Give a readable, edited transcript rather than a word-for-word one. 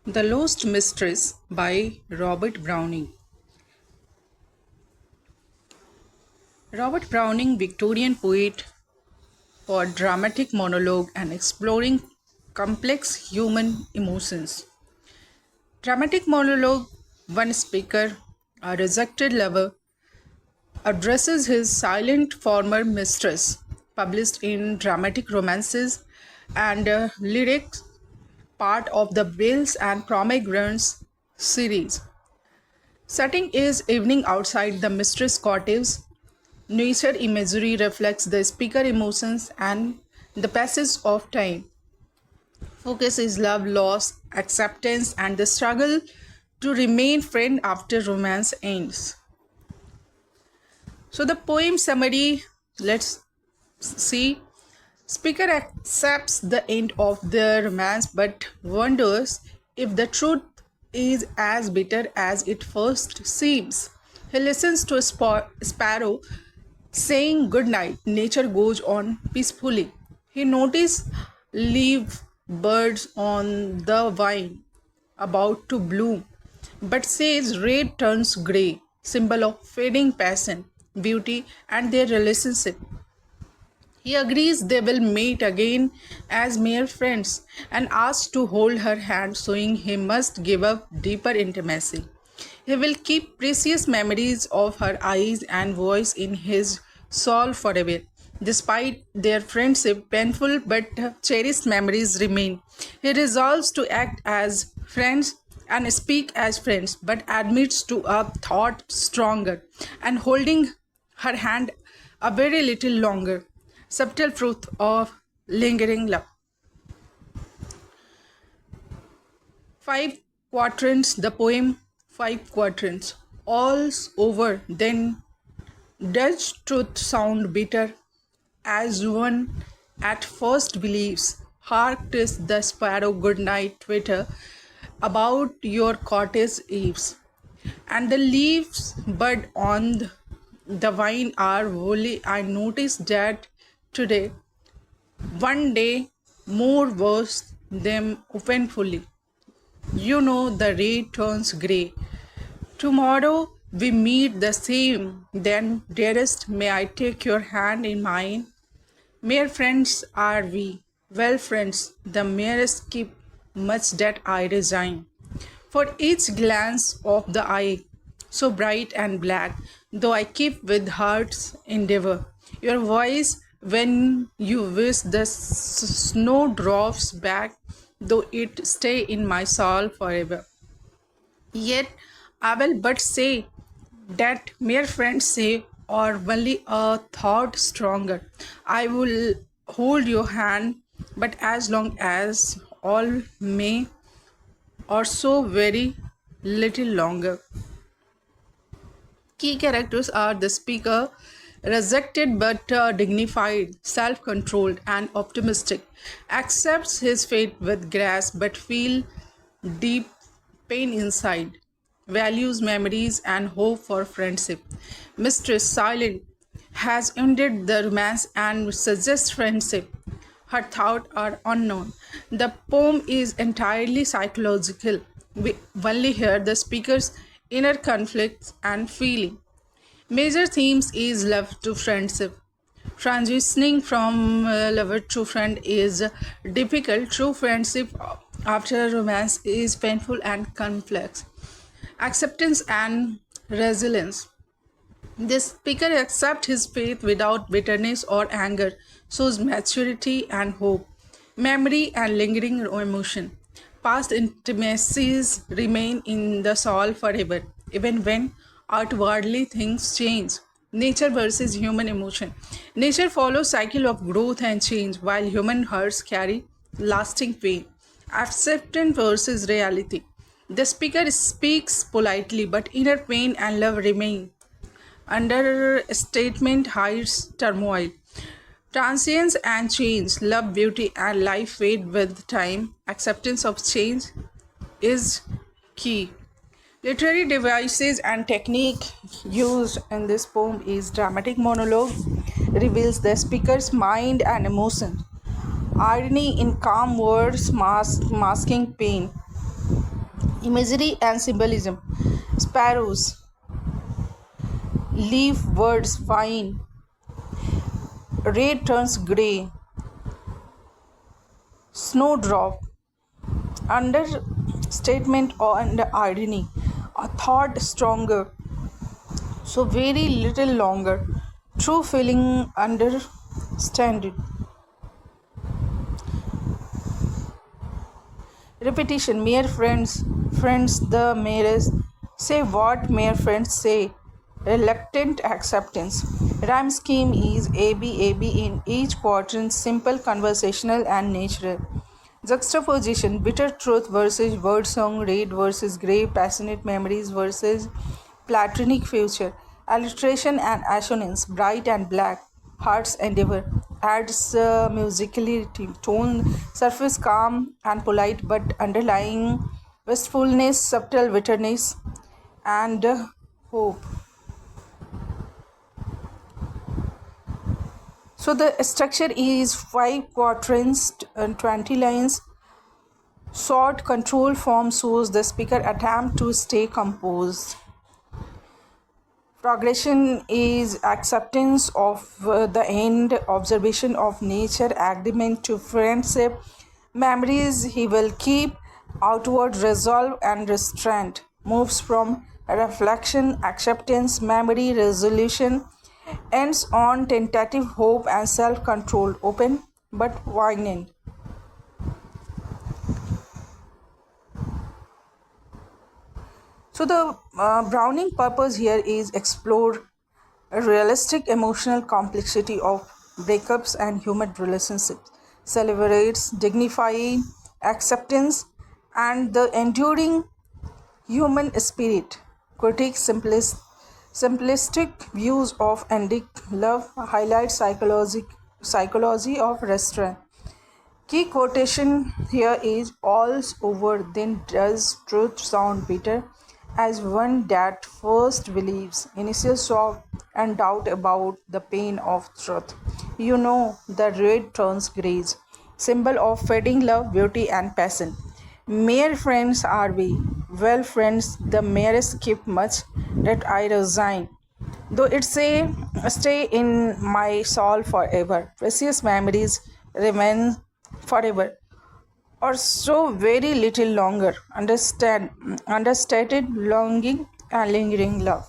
The Lost Mistress by Robert Browning. Robert Browning, Victorian poet, for dramatic monologue and exploring complex human emotions. Dramatic monologue: one speaker, a rejected lover, addresses his silent former mistress, published in Dramatic Romances and Lyrics, part of the Bells and Pomegranates series. Setting is evening outside the mistress' cottage. Nature imagery reflects the speaker emotions and the passage of time. Focus is love, loss, acceptance, and the struggle to remain friend after romance ends. So the poem summary, let's see. Speaker accepts the end of the romance but wonders if the truth is as bitter as it first seems. He listens to a sparrow saying goodnight. Nature goes on peacefully. He notices leaf birds on the vine about to bloom, but says red turns grey, symbol of fading passion, beauty, and their relationship. He agrees they will meet again as mere friends and asks to hold her hand, showing he must give up deeper intimacy. He will keep precious memories of her eyes and voice in his soul forever. Despite their friendship, painful but cherished memories remain. He resolves to act as friends and speak as friends, but admits to a thought stronger and holding her hand a very little longer. Subtle truth of lingering love. Five quatrains, the poem Five Quatrains. All's over, then does truth sound bitter, as one at first believes? Hark, 'tis the sparrow good night twitter about your cottage eaves, and the leaves bud on the vine are woolly. I noticed that today, one day more worse them open fully. You know the red turns grey. Tomorrow we meet the same. Then, dearest, may I take your hand in mine? Mere friends are we. Well, friends, the merest keep much that I resign. For each glance of the eye, so bright and black, though I keep with heart's endeavor. Your voice when you wish the snowdrops back, though it stay in my soul forever. Yet I will but say that mere friends say, or only a thought stronger. I will hold your hand, but as long as all may, or so very little longer. Key characters are the speaker, rejected but dignified, self controlled, and optimistic, accepts his fate with grace but feel deep pain inside, values memories and hope for friendship. Mistress, silent, has ended the romance and suggests friendship. Her thoughts are unknown. The poem is entirely psychological. We only hear the speaker's inner conflicts and feeling. Major themes is love to friendship. Transitioning from lover to friend is difficult. True friendship after romance is painful and complex. Acceptance and resilience. The speaker accepts his faith without bitterness or anger, shows maturity and hope, memory and lingering emotion. Past intimacies remain in the soul forever, even when outwardly things change. Nature versus human emotion. Nature follows cycle of growth and change, while human hearts carry lasting pain. Acceptance versus reality. The speaker speaks politely, but inner pain and love remain. Understatement hides turmoil. Transience and change, love, beauty, and life fade with time. Acceptance of change is key. Literary devices and technique used in this poem is dramatic monologue, reveals the speaker's mind and emotion. Irony in calm words masking pain. Imagery and symbolism. Sparrows, leaf birds fine, red turns grey, snowdrop, understatement and irony, a thought stronger, so very little longer, true feeling understand. Repetition. Mere friends, friends the merest. Say what mere friends say. Reluctant acceptance. Rhyme scheme is AB in each quadrant, simple, conversational, and natural. Juxtaposition. Bitter truth versus word song, red versus grey, passionate memories versus platonic future. Alliteration and assonance, bright and black, heart's endeavor. Adds musicality, tone, surface calm and polite, but underlying wistfulness, subtle bitterness, and hope. So the structure is 5 quatrains and 20 lines. Short control form shows the speaker attempt to stay composed. Progression is acceptance of the end, observation of nature, agreement to friendship, memories he will keep, outward resolve and restraint. Moves from reflection, acceptance, memory, resolution, ends on tentative hope and self control, open but poignant. So the Browning purpose here is explore a realistic emotional complexity of breakups and human relationships, celebrates dignifying acceptance and the enduring human spirit, critiques simplistic views of ending love, highlights psychology of restraint. Key quotation here is all's over, then does truth sound bitter? As one that first believes, initial shock and doubt about the pain of truth. You know, the red turns grey, symbol of fading love, beauty, and passion. Mere friends are we, well friends, the merest keep much that I resign. Though it say, stay in my soul forever, precious memories remain forever, or so very little longer. Understated longing and lingering love.